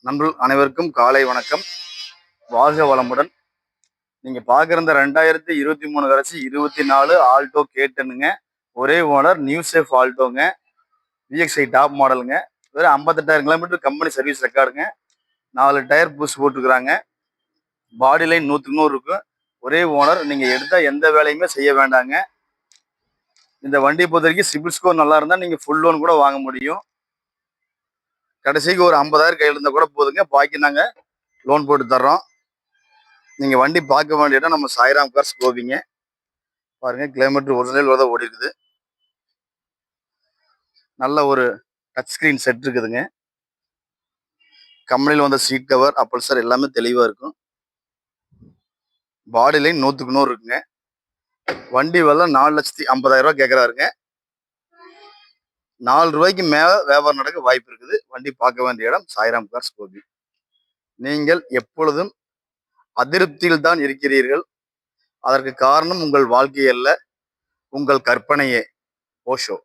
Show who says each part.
Speaker 1: நண்பர்கள் அனைவருக்கும் காலை வணக்கம். வாழ்க வளமுடன். நீங்க பார்க்குற இந்த 2023 கடைசி 24 ஆல்டோ கேட்டனுங்க. ஒரே ஓனர், நியூ சேஃப் ஆல்டோங்க. விஎக்ஸ்ஐ டாப் மாடலுங்க. வெறும் 58,000 கிலோமீட்டர் கம்பெனி சர்வீஸ் ரெக்கார்டுங்க. 4 டயர் புஷ் போட்டுருக்குறாங்க. பாடி லைன் 100க்கு 100 இருக்கும். ஒரே ஓனர். நீங்க எடுத்தா எந்த வேலையுமே செய்ய வேண்டாங்க. இந்த வண்டியை பொறுத்த வரைக்கும் சிபில் ஸ்கோர் நல்லா இருந்தா நீங்க ஃபுல் லோன் கூட வாங்க முடியும். கடைசிக்கு ஒரு 50,000 கையில் இருந்தால் கூட போதுங்க. பாக்கி நாங்கள் லோன் போட்டு தர்றோம். நீங்கள் வண்டி பார்க்க வேண்டிய இடம் நம்ம சாய்ராம் கார்ஸ் கோபிங்க. பாருங்கள், கிலோமீட்டர் ஒரிஜினல் தான் ஓடி இருக்குது. நல்ல ஒரு டச் ஸ்க்ரீன் செட் இருக்குதுங்க. கம்பெனியில் வந்த சீட் கவர், அப்பல்சர் எல்லாமே தெளிவாக இருக்கும். பாடி லைன் 100க்கு 100 இருக்குங்க. வண்டி விலை 4,50,000 கேட்குறாருங்க. 4 ரூபாய்க்கு மேலே வியாபாரம் நடக்க வாய்ப்பு இருக்குது. வண்டி பார்க்க வேண்டிய இடம் சாய்ராம் கார்ஸ் கோபி. நீங்கள் எப்பொழுதும் அதிருப்தியில் தான் இருக்கிறீர்கள். அதற்கு காரணம் உங்கள் வாழ்க்கை அல்ல, உங்கள் கற்பனையே. ஓஷோ.